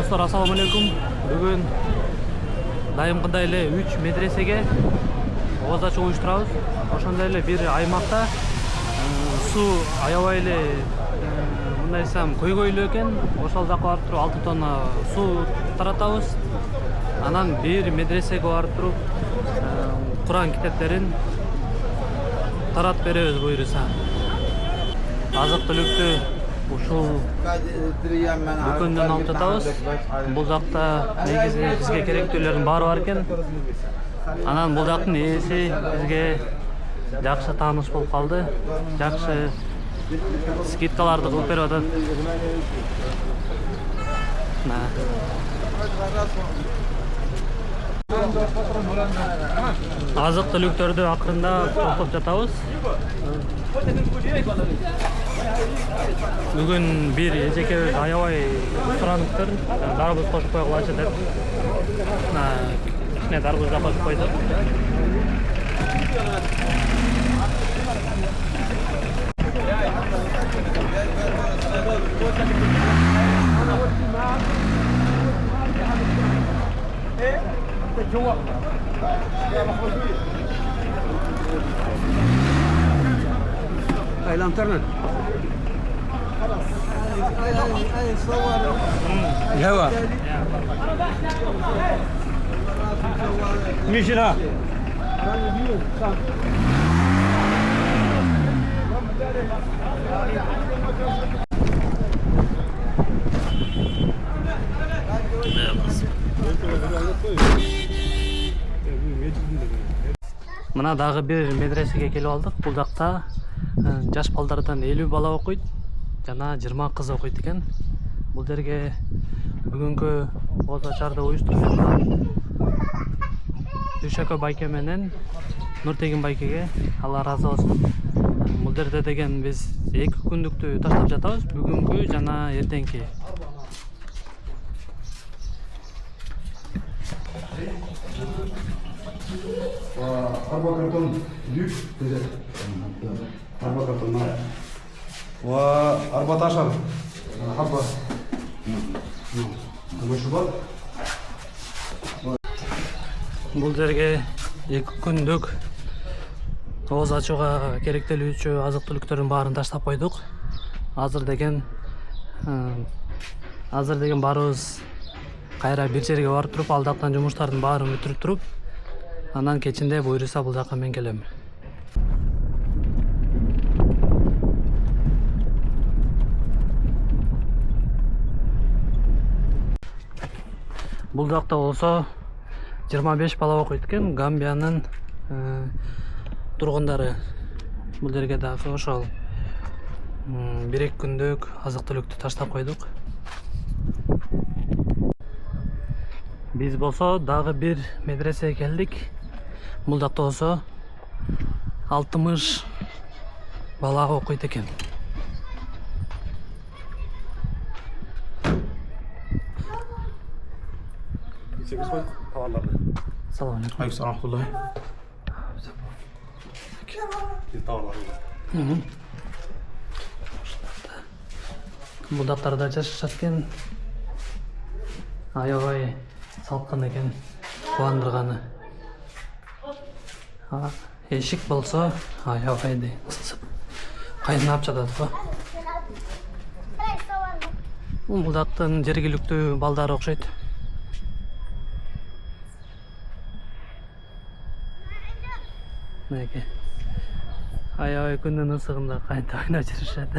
Достор, ассаламу алейкум. Бүгін дайымкыдай эле 3 медресеге оз ачуу уюштурабыз. Ошондой эле бир аймакта суу аябай эле мындай десем көйгөйлүү экен. Ошол жака барып туруп 6 тонна суу таратабыз. Анан бир медресеге барып туруп Куран китептерин таратып беребиз буюрса. Азык-түлүктү ушул дүкөндөн алып жатабыз. Бул жакта негизи бизге керектүүлөрдүн баары бар экен. Анан бул жактын ээси бизге жакшы тааныш болуп калды. Жакшы скидкаларды кылып берип атат. Азык-түлүктөрдү акырында топтоп жатабыз. Бүгүн бир эжекебиз аябай суранып дарбыз кошуп койгулачы деп. Кичине дарбыз да кошуп койдук. الانترنت الهواء مشينا Мына дагы бир медресеге келип алдык. Бул жакта жаш балдардан 50 бала окуйт жана 20 кыз окуйт экен. Бул жерге бүгүнкү оз ачарды уюштуруп жаткан Дүшөкө байке менен Нуртегин байкеге Алла ыраазы болсун. Бул жерде деген биз 2 күндүктү таштап жатабыз. Бүгүнкү жана эртеңки. أربع كرتون ديك 4 كرتون و14 حبة مشروبات. Бул жерге 2 күндүк оз ачууга керектелүүчү азык-түлүктөрдүн баарын таштап койдук. Азыр деген баарыбыз кайра бир жерге барып туруп, ал жактан жумуштардын баарын бүтүрүп туруп, анан кечинде буйруса бул жака мен келем. Бул жакта болсо 25 бала окуйт экен. Гамбиянын тургундары. Бул жерге дагы ошол 1-2 күндүк азык-түлүктү таштап койдук. Биз болсо дагы бир медресеге келдик. Бул жакта болсо 60 бала окуйт экен. Салам алейкум. Алейкум рахматуллахи. Бул жактарда жашашат экен. Аябай салкын экен, кубандырганы. Эшик болсо аябай ысып кайнап жатат го. Бул жактын жергиликтүү балдары окшойт. Мынакей. Аябай күндүн ысыгында кайнап ойноп жүрүшөт.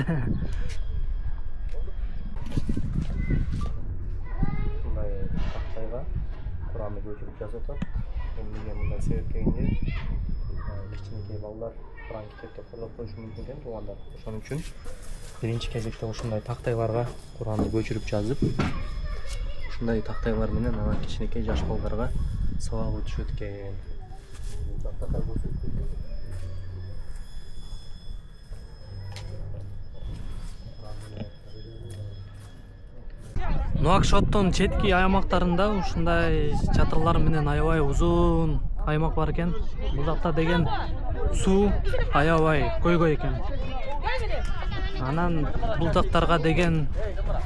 Kuran'ı götürüp yazıp Emniye bundan sebepkeyince kичинекей балдар Kur'an kitapta fırlap koyuş mümkün eкен туғандар. Ошон үчүн биринчи кезекте ушундай тактайларга Куранды көчүрүп жазып, ушундай тактайлар менен анан кичинекей жаш балдарга сабак өтүшөт экен. Нуакшоттун четки аймактарында ушундай чатырлар менен аябай узун аймак бар экен. Бул жакта деген суу аябай көйгөй экен. Анан булдактарга деген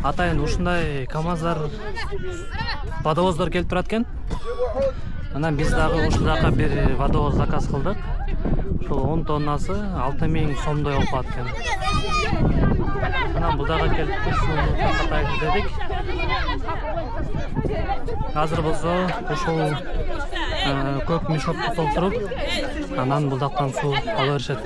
атайын ушундай КамАЗдар, водовоздар келип турат экен. Анан биз дагы ушул жака бир водовоз заказ кылдык. Ушул 10 тоннасы 6000 сомдой болуп калат экен. Анан бул жака келип сууну таркатайлы дедик. Азыр болсо ушул көк мешокко толтуруп, анан булдактан суу ала беришет.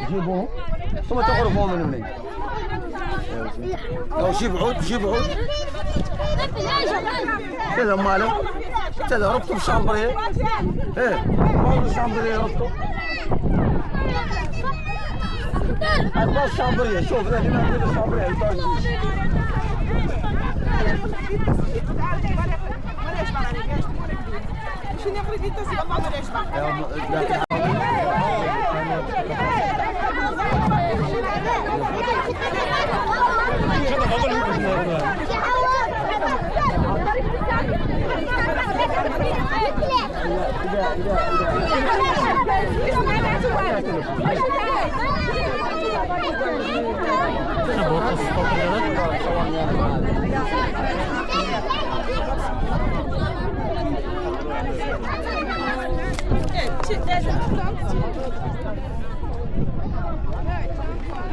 جيبوهم ثم تغرفوا من منين لو جيب عود كذا ماله كذا ربطوا بشامبريه ايه ما الشامبريه ربطوا هذا الشامبريه شوف هنا الشامبريه شنو acredita se vamos a deixar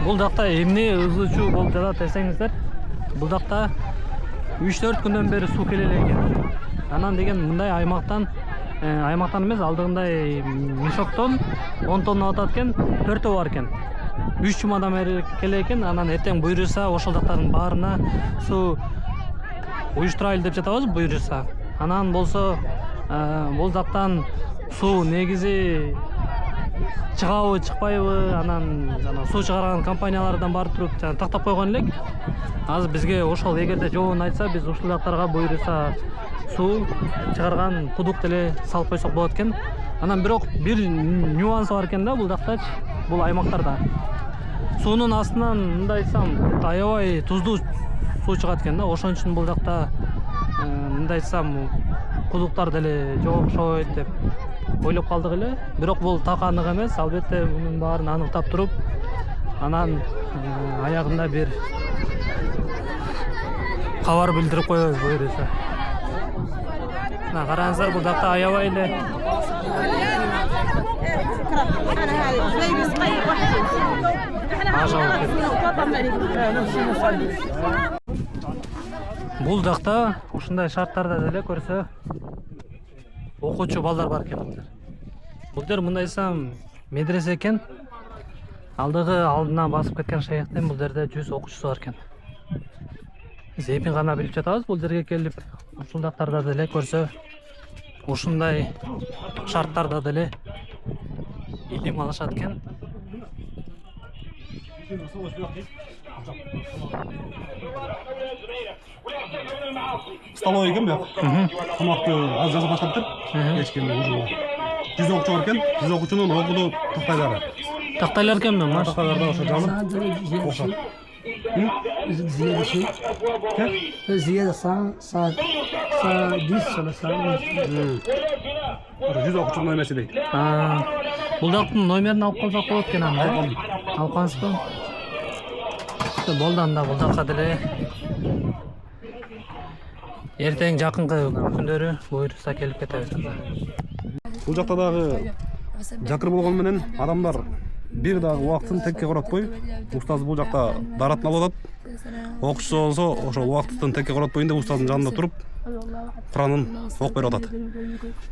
Бул жакта эмне ызычуу болуп жатат десеңиздер, бул жакта 3-4 күндөн бери суу келе экен. Анан деген мындай аймактан эмес, алдыгындай мешоктон 10 тонна атат экен, 4 бар экен. 3 жумадан бери келе экен. Анан эртең буйруса ошол жактардын баарына суу уюштурайлы деп жатабыз, буйруса. Анан болсо бул жактан суу негизи чыгабы, чыкпайбы, анан жана суу чыгарган компаниялардан барып туруп тактап койгон элек. Азыр бизге ошол эгерде жообун айтса, биз ушул жактарга буйруса суу чыгарган кудук деле салып койсок болот экен. Анан бирок бир нюансы бар экен да бул жактачы, бул аймактарда. Суунун астынан мындай айтсам, аябай туздуу суу чыгат экен да. Ошон үчүн бул жакта мындай айтсам, кудуктар деле жок окшойт деп ойлоп калдык эле. Бирок бул так анык эмес. Албетте мунун баарын аныктап туруп, анан аягында бир кабар билдирип коебуз буйруса. Мына караңыздар, бул жакта аябай эле бул жакта ушундай шарттарда деле көрсө окуучу балдар бар экен. Бул жер мындайсам медресе экен. Алдына басып кеткен шаяктан бул жерде 100 окуучусу бар экен. Биз эпин гана билип жатабыз. Бул жерге келип ушул жактарда деле көрсө ушундай шарттарда деле илим алышат экен. столовый экен бияк. Тамакты аз жазып баштаптыр. Кечкенде ужин. 100 окуучу бар экен. 100 окуучунун окуду тактайлары. Тактайлар экенби? Маш. Тактайларда ошо жанып окушат. زيادة شيء زيادة صار 10 ولا صار 100 окуучунун эмеси дейт. Бул жактын номерин алып калсак болот экен анда. Алып калсызбы? Болду анда бул жакка деле эртең жакынкы күндөрү буйруса келип кетебиз. Бул жакта дагы жакыр болгон менен адамдар бир дагы убактын текке коротпой, устаз бул жакта даратын алып атат. Окуучусу болсо ошол убактын текке коротпойн деп устаздын жанында туруп Куранын окуп берип атат.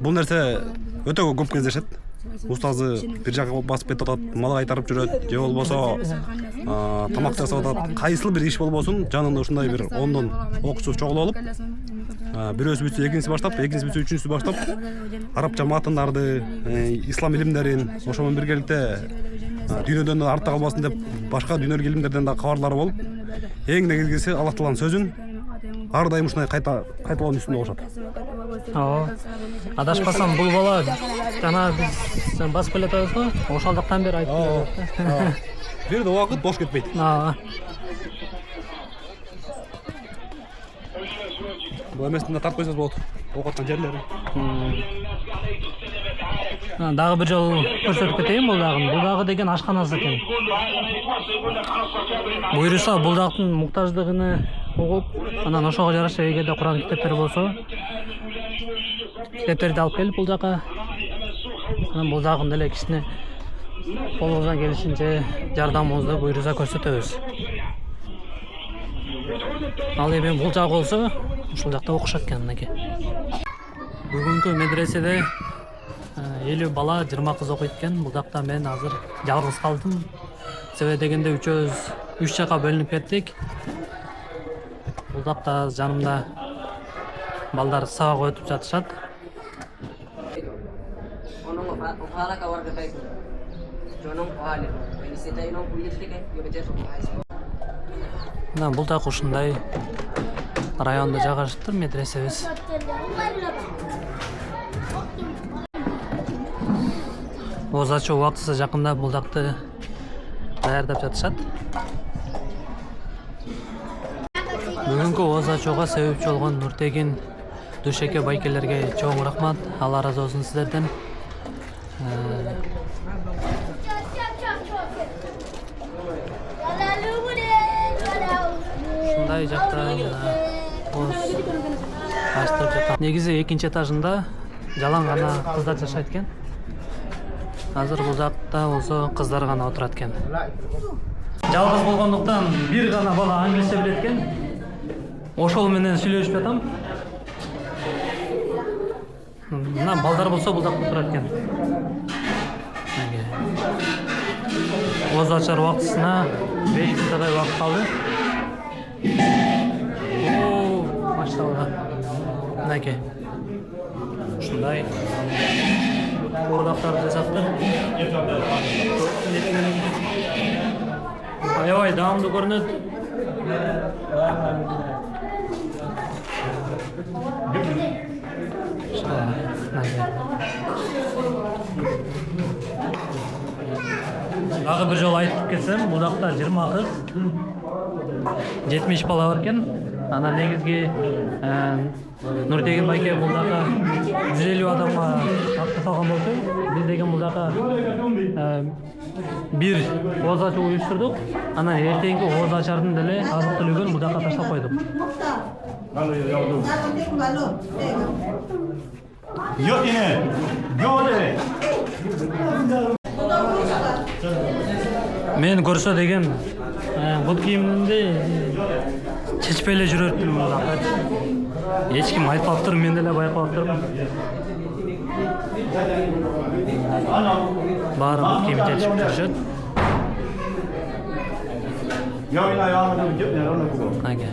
Бул нерсе өтө көп кездешет. Устазы бир жакка басып кетип атат, мал кайтарып жүрөт, же болбосо тамак жасап атат. Кайсыл бир иш болбосун, жанында ушундай бир 10дон окуучу чогулуп алып, бирөөсү бүтсө экинчиси баштап, экинчиси бүтсө үчүнчүсү баштап, арабча матындарды, ислам илимдерин, ошо менен биргеликте дүйнөдөн да артта калбасын деп башка дүйнөлүк илимдерден да кабарлары болуп, эң негизгиси Аллах Тааланын сөзүн ар дайым ушундай кайталоонун үстүндө болушат. Ооба. Адашпасам бул бала жана биз басып келе жатабыз го. Ошолдуктан бери айтып келет. Бир да убакыт бош кетпейт. Ооба. Бул эмесин да тартып койсоңуз болот. Окуткан жерлери. Дагы бир жолу көрсөтүп кетейин бул дагы. Бул дагы деген ашканасы экен. Буйруса бул дагы муктаждыгын угуп, анан ошого жараша эгерде Куран китептери болсо, китептерди алып келип бул жака. Анан бул дагы деле кишине колубуздан келишинче жардамыбызды буйруса көрсөтөбүз. Ал эми бул жак болсо, ушул жакта окушат экен мынакей. Бүгүнкү медреседе 50 бала, 20 кыз окуйт экен. Бул жакта мен азыр жалгыз калдым. Себеби дегенде үчөөбүз 3 жака бөлүнүп кеттик. Бул жакта жанымда балдар сабак өтүп жатышат. Мына бул так ушундай райондо жайгашыптыр медресебиз. Оз ачуу убактысы жакында бул жакты даярдап жатышат. Бүгүнкү оз ачууга себепчи болгон Нуртегин, Душеке байкелерге чоң рахмат. Алла разы болсун сиздерден. Ушундай жакта аштырып жатат. Негизи экинчи этажында жалаң гана кыздар жашайт экен. Азыр бул жакта болсо кыздар гана отурат экен. Жалгыз болгондуктан бир гана бала англисче билет экен. Ошол менен сүйлөшүп жатам. Мына балдар болсо бул жакта турат экен. Оз ачар убактысына 5 минуттай убакыт калды. Машалла. Мынакей. Ушундай ордактарды жасаптыр. Аябай даамдуу көрүнөт. Дагы бир жолу айтып кетсем, бул жакта 20 кыз, 70 бала бар экен. Анан негизги Нуртегин байке бул жака 150 адамга тапсырылган болчу. Биз деген бул жака бир оз ачуу уюштурдук. Анан эртеңки оз ачардын деле азык түлүгүн бул жака таштап койдук. Yok yine. Göre. Мен көрсө деген бут кийимимди чечпей эле жүрөтмүн бул жакта. Эч ким айтпаптыр, мен деле байкаптырмын. Баары бут кийим чечип жүрүшөт. Yok yine ayağını bir cep ne onu kudu. Ага.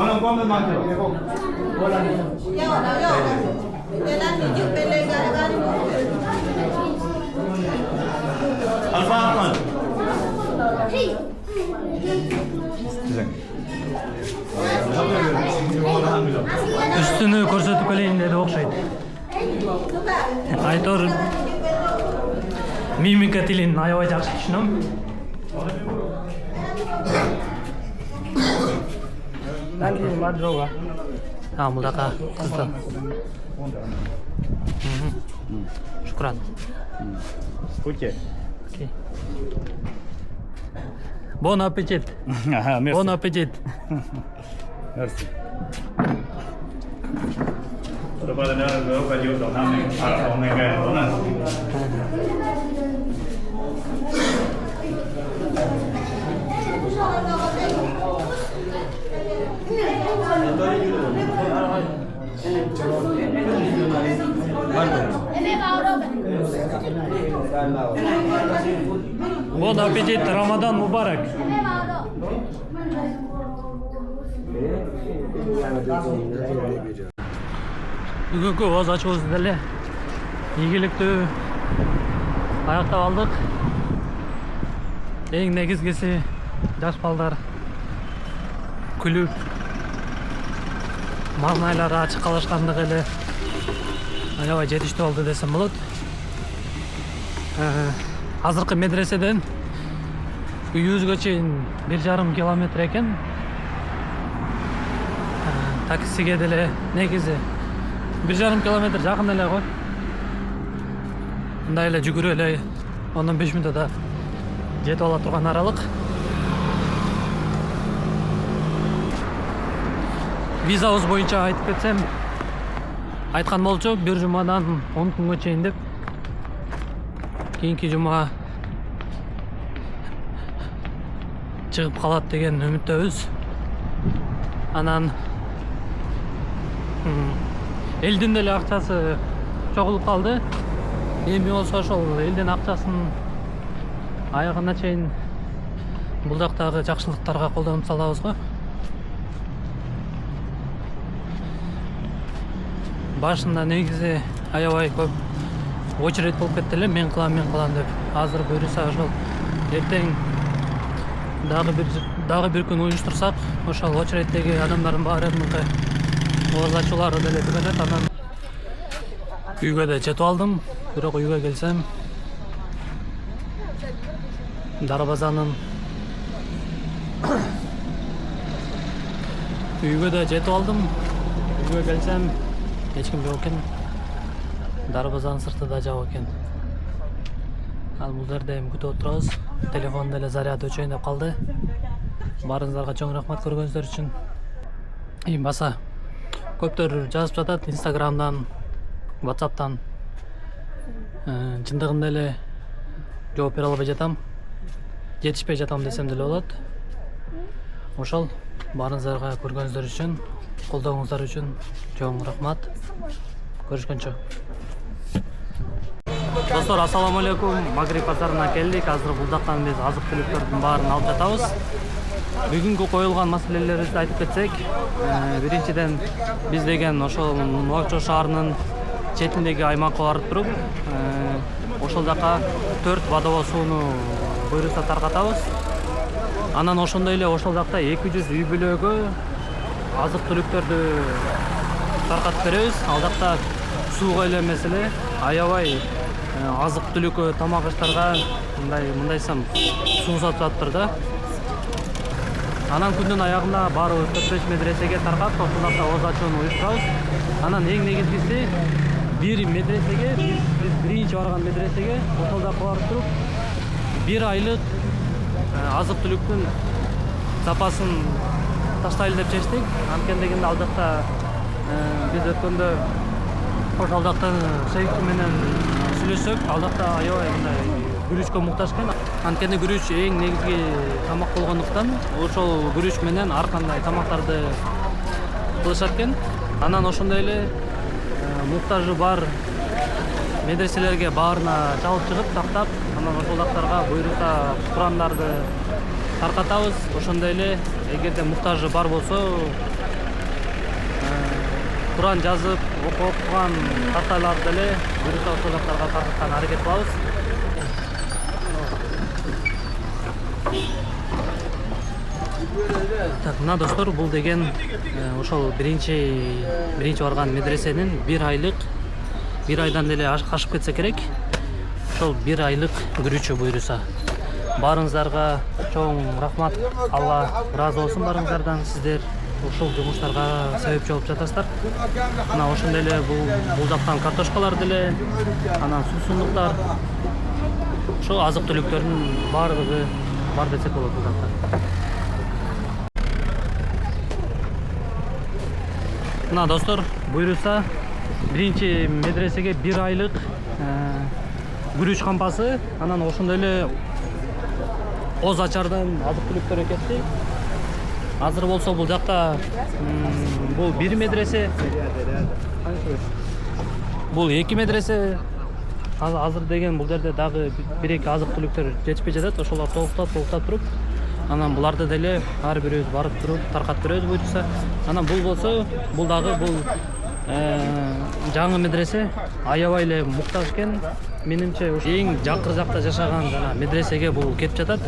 Onun komple mantı. Alfa Ahmet. Üstünü көрсөтүп келейин деди окшойт. Айтор мимика тилин аябай жакшы түшүнөм. Бул жака кыздар. Шукран. Окей. Бон аппетит. Бон аппетит. Merci. Dopo da nada eu vou fazer o nome. Ah, o mega, dona. Бон аппетит, Рамадан мубарак. Бүгүнкү оз ачуубузду деле ийгиликтүү аяктап алдык. Эң негизгиси жаш балдар күлүп мағыналары ачык калышкандыгы эле аябай жетиштүү болду десем болот. Азыркы медреседен үйүбүзгө чейин 1,5 километр экен. Таксиге деле негизи 1,5 километр жакын эле го. Мындай эле жүгүрүп эле 10-15 мүнөттө жетип ала турган аралык. Визабыз боюнча айтып кетсем, айткан болчу бир жумадан 10 күнгө чейин деп. Кийинки жума чыгып калат деген үмүттөбүз. Анан элдин деле акчасы чогулуп калды. Эми болсо ошол элдин акчасын аягына чейин бул жактагы жакшылыктарга колдонуп салабыз го. Башында негизи аябай көп очередь болуп кетти эле, мен кылам деп. Азыр буюрса ошол эртең дагы бир күн уюштурсак, ошол очереддеги адамдардын баарыныкы оз ачуулары деле түгөнөт. Анан үйгө да жетип алдым. Бирок үйгө келсем, дарбазанын үйгө да жетип алдым. Үйгө келсем, эч ким жок экен. Дарбазанын сырты да жабык экен. Ал бул жерде эми күтүп отурабыз. Телефон деле заряд өчөйүн деп калды. Баарыңыздарга чоң рахмат көргөнүздөр үчүн. Эми баса көптөр жазып жатат Instagram'дан, WhatsApp'тан. Чындыгында эле жооп бере албай жатам. Жетишпей жатам десем деле болот. Ошол баарыңыздарга көргөнүздөр үчүн, колдооңуздар үчүн чоң рахмат. Көрүшкөнчө. Достор, ассаламу алейкум. Магриб базарына келдик. Азыр бул жактан биз азык-түлүктөрдүн баарын алып жатабыз. Бүгүнкү коюлган маселелерибизди айтып кетсек, биринчиден биз деген ошол Нуакчот шаарынын четиндеги аймакка барып туруп, ошол жака 4 водовоз сууну буйруса таркатабыз. Анан ошондой эле ошол жакта 200 үй бүлөгө азык-түлүктөрдү таркатып беребиз. Ал жакта сууга эле меселе аябай азык-түлүк тамак аштарга мындайсам суу сатып атыптыр да. Анан күндүн аягында баарыбыз 4-5 медресеге таркап, ошол жакта оз ачууну уюштурабыз. Анан эң негизгиси бир медресеге, биз биринчи барган медресеге ошол жакка барып туруп 1 айлык азык-түлүктүн запасын таштайлы деп чечтик. Анткени ал жакта биз өткөндө ошол жактан шейх менен сүйлөшсөк, ал жакта аябай мындай күрүчкө муктаж экен. Анткени күрүч эң негизги тамак болгондуктан ошол күрүч менен ар кандай тамактарды кылышат экен. Анан ошондой эле муктажы бар медреселерге баарына чалып чыгып тактап, анан ошол жактарга буйруса Курандарды таркатабыз. Ошондой эле эгерде муктажы бар болсо, Куран жазып окуп турган тактайларды деле буйруса ошол жактарга таркаткан аракет кылабыз. Так, мына достор, бул деген ошол биринчи барган медресенин 1 айлык, 1 айдан деле ашып кетсе керек. Ошол 1 айлык күрүчү буйруса. Баарыңыздарга чоң рахмат. Алла ыраазы болсун баарыңыздардан. Сиздер ушул жумуштарга себепчи болуп жатасыздар. Мына ошондой эле бул жактан картошкалар деле, анан суусундуктар, ошо азык-түлүктөрдүн баардыгы бар десек болот бул жакта. Мына достор, буйруса биринчи медресеге 1 айлык күрүч кампасы, анан ошондой эле оз ачардан азык-түлүктөр кетти. Азыр болсо бул жакта бул 1 медресе, бул 2 медресе. Азыр деген бул жерде дагы 1-2 азык-түлүктөр жетишпей жатат. Ошолор толуктап туруп, Анан буларды деле ар бирөөбүз барып туруп таркатып беребиз буюрса. Анан бул болсо, бул дагы бул жаңы медресе аябай эле муктаж экен. Менимче ушу эң жакыр жакта жашаган жана медресеге бул кетип жатат.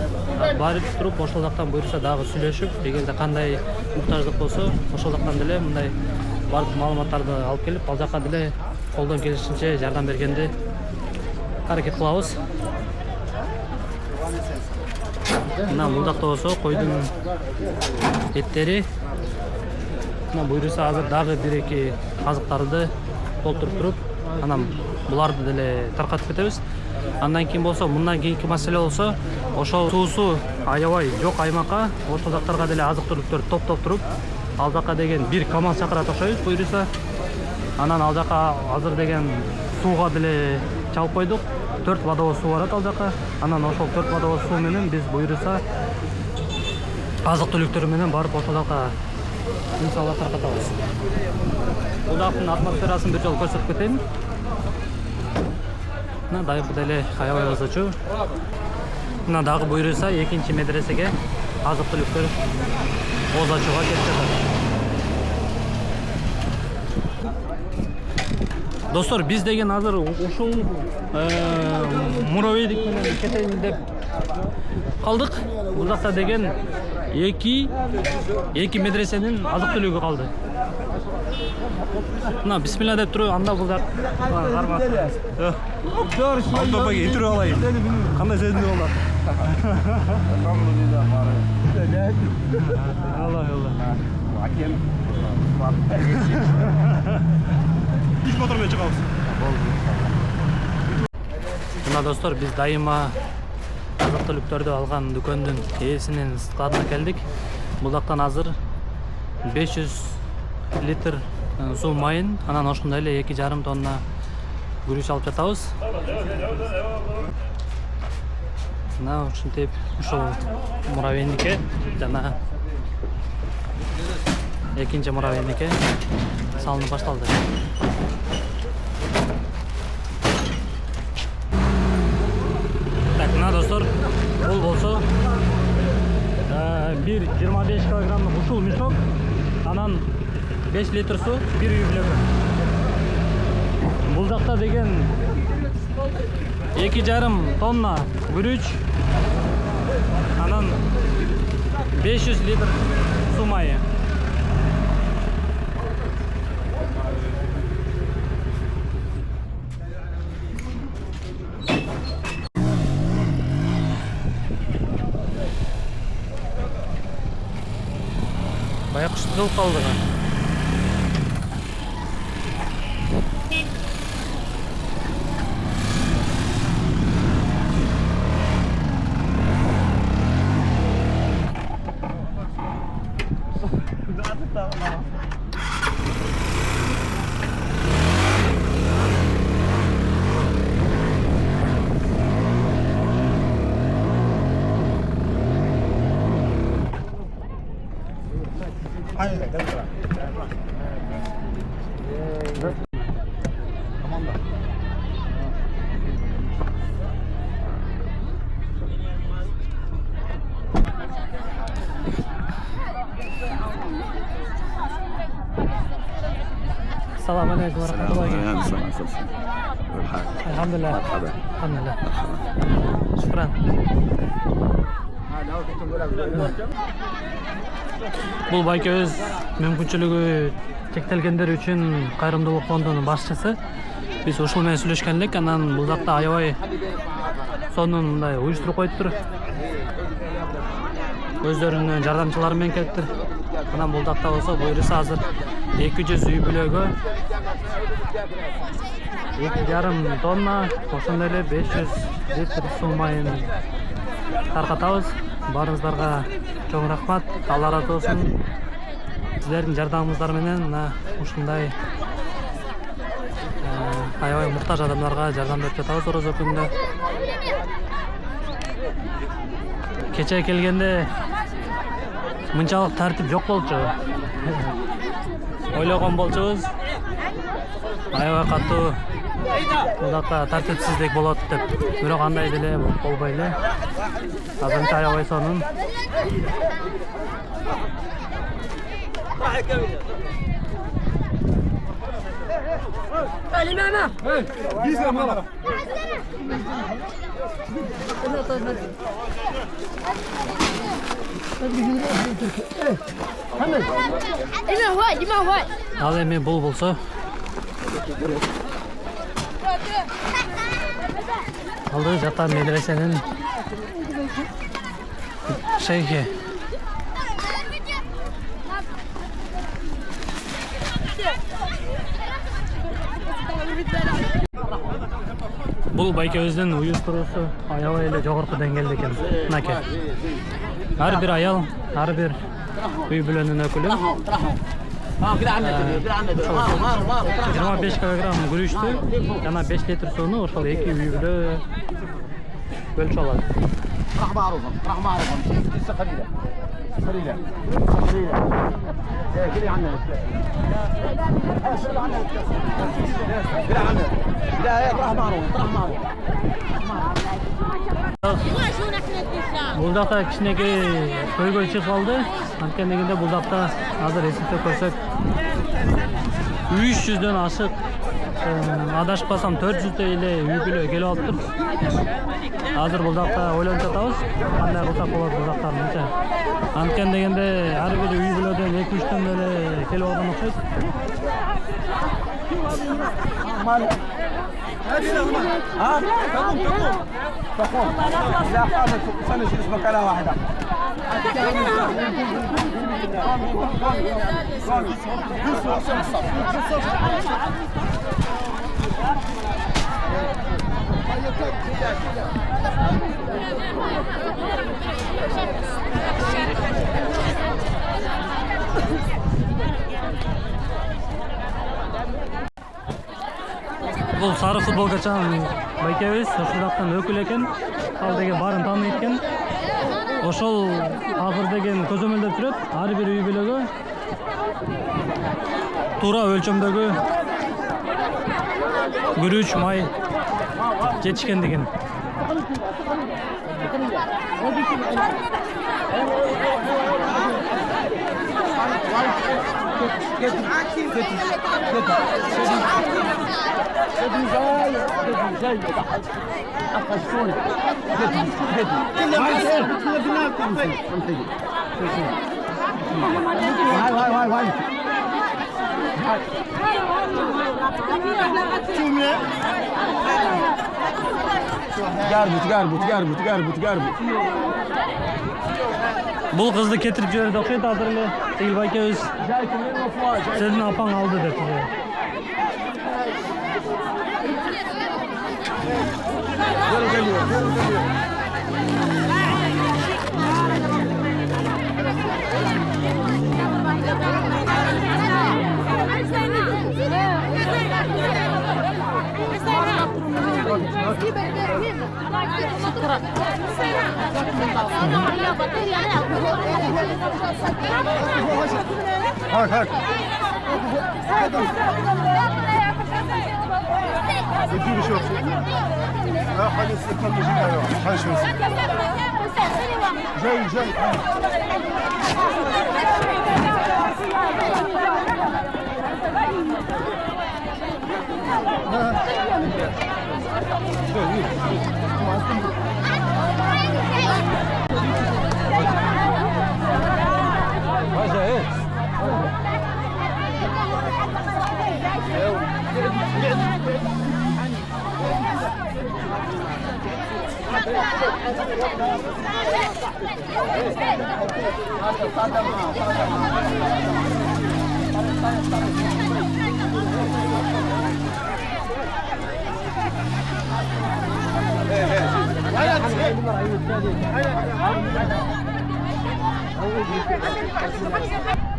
Барып туруп ошол жактан буюрса дагы сүйлөшүп, эгерде кандай муктаждык болсо, ошол жактан деле мындай бардык маалыматтарды алып келип, ал жакка деле колдон келишинче жардам бергенди аракет кылабыз. Мына бул жакта болсо койдун эттери. Мына буюрса азыр дагы 1-2 азыктарды толтуруп туруп, анан буларды деле таркатып кетебиз. Андан кийин болсо, мындан кийинки маселе болсо, ошол суусу аябай жок аймакка, ошол жактарга деле азык-түлүктөр топтоп туруп, ал жакка деген бир КамАЗ чакырат окшойбуз буюрса. Анан ал жакка азыр деген сууга деле чалып койдук. 4 водовоз суу барат ал жакка. Анан ошол 4 водовоз суу менен биз буюрса азык-түлүктөр менен барып ошол жакка иншалла таркатабыз. Бул жактын атмосферасын бир жолу көрсөтүп кетейин. Мына дайымкы деле аябай ызычуу. Мына дагы буюрса экинчи медресеге азык-түлүктөр оз ачууга кетип жатат. Достор, биз деген азыр ушул муравейдик менен кетейин деп калдык. Бул жакта деген эки медресенин азык-түлүгү калды. Мына бисмилла деп туруп, анда бул жак кармак. Алтопаге интервью алайын. Кандай сезимде болду? Алла. Үч мотор менен чыгабыз. Мына достор, биз дайыма азык-түлүктөрдү алган дүкөндүн ээсинин складына келдик. Бул жактан азыр 500 литр суу майын, анан ошондой эле 2,5 тонна күрүч алып жатабыз. Мына ушинтип ушул муравейнике жана экинчи муравейнике салынып башталды. Так, мына достор, бул болсо 1,25 килограммдык ушул мешок, анан 5 литр суу, 1 үй бүлөгө. Бул жакта деген 2,5 тонна күрүч, анан 500 литр суу майы. Баягы кылып калдык. السلام عليكم ورحمة الله وبركاته. الحمد لله. الحمد لله. شكرا. Бул байке өз мүмкүнчүлүгү чектелгендер үчүн кайрымдуулук фондунун башчысы. Биз ушул менен сүйлөшкөн элек, анан бул жакта аябай сонун мындай уюштуруп коюптур. Өздөрүнүн жардамчылары менен келиптир. Анан бул жакта болсо буюрса азыр 200 үй бүлөгө 2,5 тонна, ошондой эле 500 литр суу майын таркатабыз. Барыңыздарга чоң рахмат. Алла разы болсун. Сиздердин жардамыңыздар менен мына ушундай аябай муктаж адамдарга жардам берип жатабыз орозо күнүндө. Кече келгенде мынчалык тартип жок болчу. Ойлогон болчубуз. Аябай катуу Бул жакта тартипсиздик болот деп, бирок андай деле болбой эле. Азырынча аябай сонун. Ал эми бул болсо алды жата медресенин шейхи. Бул байкебиздин уюштуруусу аябай эле жогорку деңгээлде экен. Мынакей. Ар бир аял, ар бир үй бүлөнүн өкүлү 25 килограмм күрүчтү жана 5 литр сууну ошол эки үй бүлө бөлүшө алат. Бул жакта кичинекей көйгөй чыгып калды. Анткени бул жакта азыр эсептеп көрсөк 300дөн ашык, адашпасам 400 эле үй бүлө келип алыптыр. Азыр бул жакта ойлонуп жатабыз, кандай кылсак болот бул жактарынча. Анткени ар бир үй бүлөдөн 2-3төн эле келип алган окшойт. Бул сары футболкачан байкебиз ошол жактан өкүл экен. Ал деген барын тааныйт экен. Ошол азыр деген көзөмөлдөп жүрөт. Ар бир үй бүлөгө туура өлчөмдөгү күрүч, май жетишкендигин. Бул кызды кетирип жиберди окшойт азыр эле. Тигил байкебиз сенин апаң алды деп.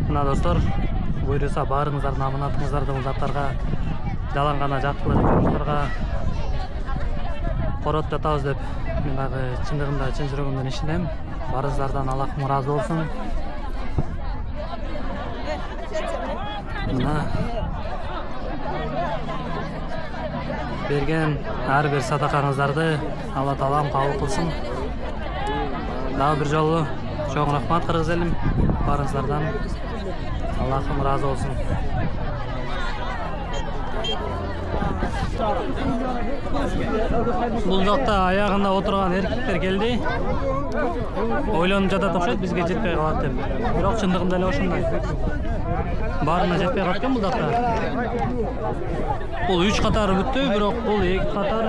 Мына достор, буйруса баарыңыздардын аманатыңыздарды бул заттарга жалаң гана жактылык жумуштарга коротуп жатабыз деп мен дагы чындыгында чын жүрөгүмдөн ишенем. Баарыңыздардан Аллахым ыраазы болсун. Мына берген ар бир садакаңыздарды Алла таалам кабыл кылсын. Дагы бир жолу чоң рахмат кыргыз элим барыңыздардан. Аллахым разы болсун. Бул жакта аягында отурган эркектер келди. Ойлонуп жатат окшойт, бизге жетпей калат деп. Бирок чындыгында эле ошондой. Баарына жетпей калат экен бул жакта. Бул 3 катар бүттү, бирок бул 2 катар.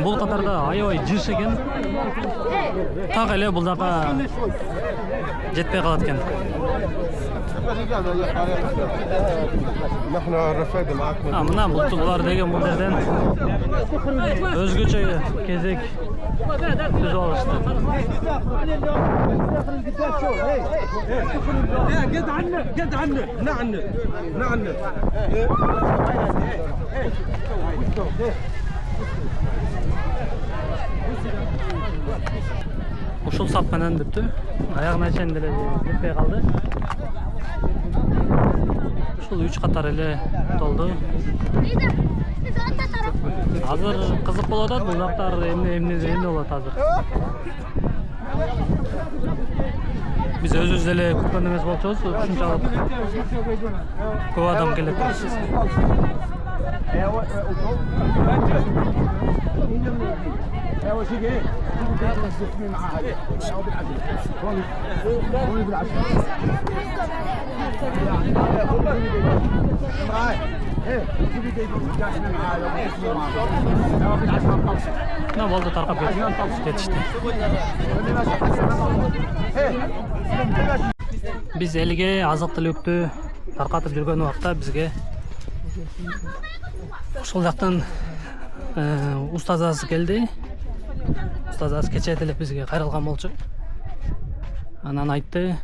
Бул катарда аябай жыш экен. Так эле бул жака жетпей калат экен. Мына булар деген бул жерден өзгөчө кезек түзүп алышты. Ушул сап менен бүттү. Аягына чейин деле жетпей калды. Ушул 3 катар эле толду. Азыр кызык болуп атат, бул жактар эмне болот азыр. Биз өзүбүз деле күткөн эмес болчубуз, ушунчалык көп адам келет. Ne oldu tarkap yetişti. Biz elge azık түлүктү таркатып жүргөн убакта бизге ушул жактан устазасы келди. Устазасы кечээ деле бизге кайрылган болчу. Анан айтты,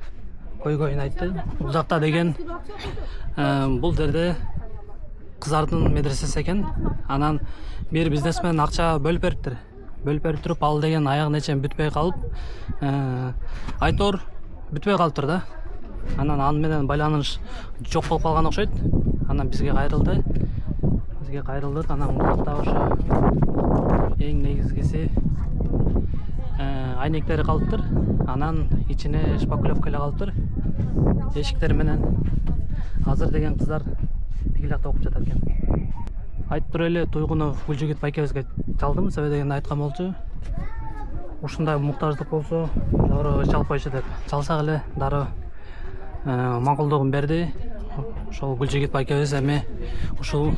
көйгөйүн айтты. Бул жакта деген бул жерде кыздардын медресеси экен. Анан бир бизнесмен акча бөлүп бериптир. Бөлүп берип туруп ал деген аягына чейин бүтпөй калып, айтор бүтпөй калыптыр да. Анан аны менен байланыш жок болуп калган окшойт. Анан бизге кайрылды. Анан бул ошо эң негизгиси айнектери калыптыр. Анан ичине шпаклевка эле калыптыр. Эшиктер менен азыр деген кыздар тиги жакта окуп жатат экен. Айтып туруп эле Туйгунов Гүлжигит байкебизге чалдым, себеби дегенди айткан болчу. Ушундай муктаждык болсо дароо чалып койчу деп. Чалсак эле дароо макулдугун берди. Ошол Гүлжигит байкебиз эми ушул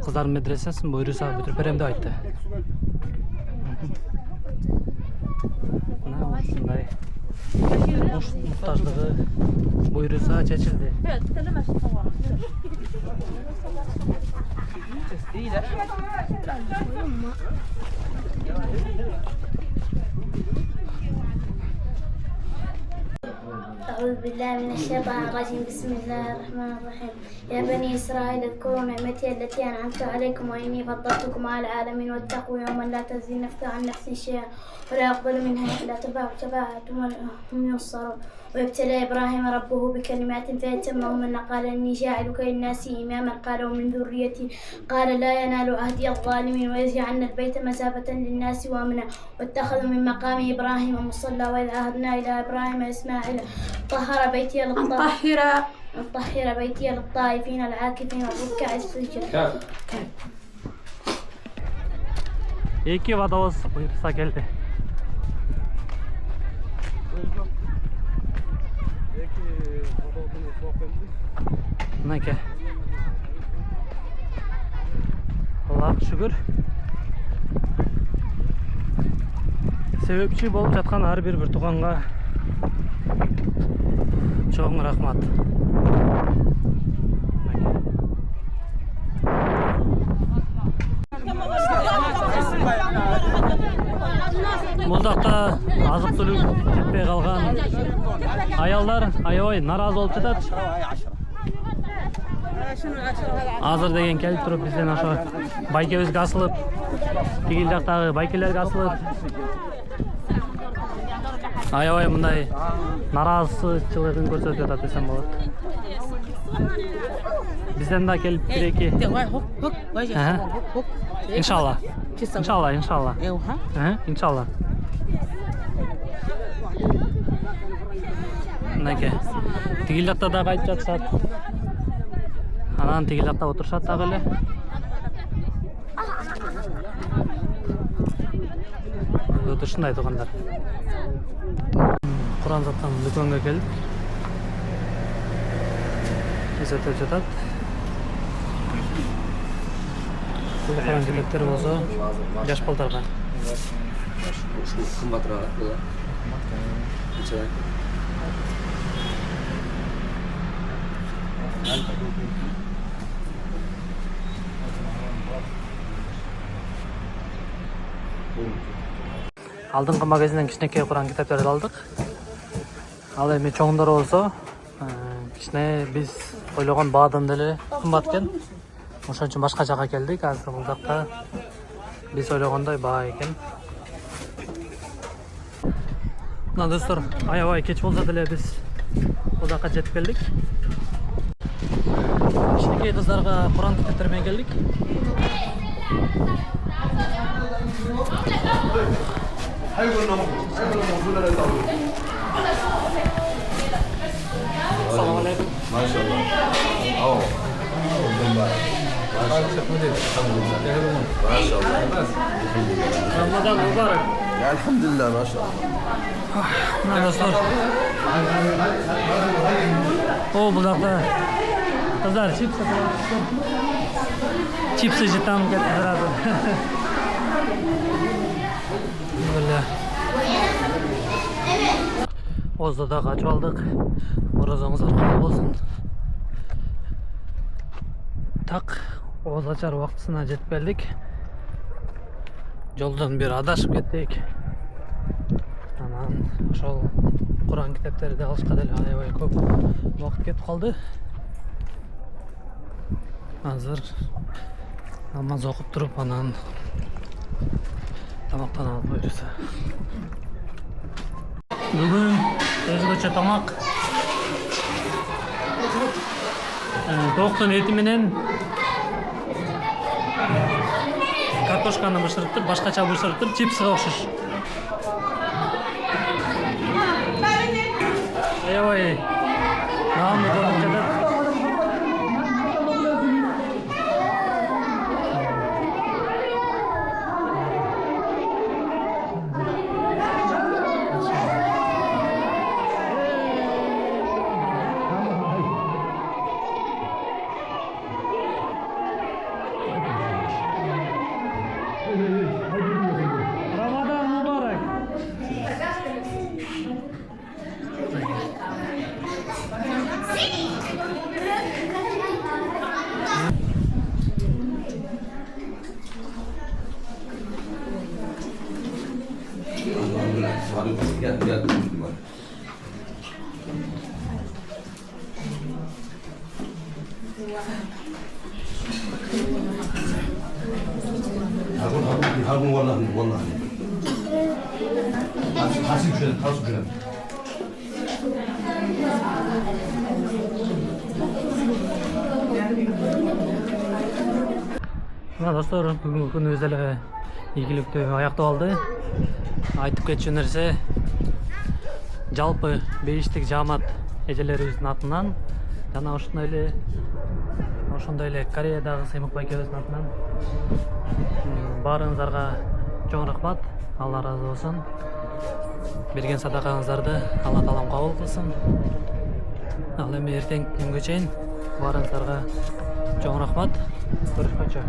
кыздардын медресесин буйруса бүтүрүп берем деп айтты. Мына ушундай муктаждыгы буйруса чечилди. أعوذ بالله من الشيطان الرجيم بسم الله الرحمن الرحيم يا بني إسرائيل اذكروا نعمتي التي أنعمت عليكم وإني فضلتكم على العالمين واتقوا يوما لا تجزي نفس عن نفس شيئا ولا يقبل منها إلا شفاعة وهم ينصرون وابتلى إبراهيم ربه بكلمات فأتمهن قال إني جاعلك للناس إماما قال ومن ذريتي قال لا ينال عهدي الظالمين ويجعلن البيت مسافة للناس وأمنا واتخذوا من مقام إبراهيم مصلى وإذ عهدنا إلى إبراهيم إسماعيل طهر بيتي للطائفين العاكفين والركع السجود. Эки водовоз буйруса келди. Мынакей. Аллах шүгүр. Себепчи болуп жаткан ар бир тууганга чоң рахмат. Бул жакта азык-түлүк жетпей калган аялдар аябай наразы болуп жатат. Азыр деген келип туруп бизден ошо байкебизге асылып, тигил жактагы байкелерге асылып аябай мындай нараазычылыгын көрсөтүп жатат десем болот. Бизден да келип бир-эки. Иншалла. Иншалла. Иншалла. Мынакей. Тигил жакта да кайтып жатышат. Анан тигил жакта отурушат дагы эле. Өтө ушундай туугандар. Куран саткан дүкөнгө келип эсептеп жатат. Бул Куран китептер болсо жаш балдарга. Кымбатыраак бул. Алдыңкы магазинден кичинекей Куран китептерди алдык. Ал эми чоңдор болсо кичине биз ойлогон баадан деле кымбат экен. Ошон үчүн башка жака келдик. Азыр бул жакта биз ойлогондой баа экен. Мына достор, аябай кеч болсо деле биз бул жака жетип келдик. Кичинекей кыздарга Куран китептери менен келдик. Assalamu alaikum. Maşallah. Oh. Ramazan mübarek. Elhamdülillah maşallah. Mına dostlar. O bu jакта kızlar chips satıyor. Chipsi jitam ketip turadi. Böyle. Ozda da kaçıp aldık. Orazamız arkalı olsun. Tak, oğuz açar vaxtısına jetip geldik. Joldan bir adaşıp kettik. Aman, ошол Kur'an kitapları da alışqa деле аябай көп вакыт кетип калды. Азыр намаз окуп туруп анан тамактанабыз буюрса. Бүгүн өзгөчө тамак. Токтун эти менен картошканы бышыртып, башкача бышыртып, чипсиге окшош. Аябай наамы болуп жатат. Рамадан mübarek. Gel gel. Harun vallahi. Hasim şöyle, kalsın şöyle. Мына достор, бүгүнкү күнүбүз эле ийгиликтүү аяктап алды. Айтып кетчү нерсе, жалпы бейиштик жаамат эжелерибиздин атынан жана ошондой эле Кореядагы Сыймык байкебиздин атынан баарыңыздарга чоң рахмат. Алла ыраазы болсун. Берген садакаңыздарды Алла таалам кабыл кылсын. Ал эми эртеңки күнгө чейин баарыңыздарга чоң рахмат. Көрүшкөнчө.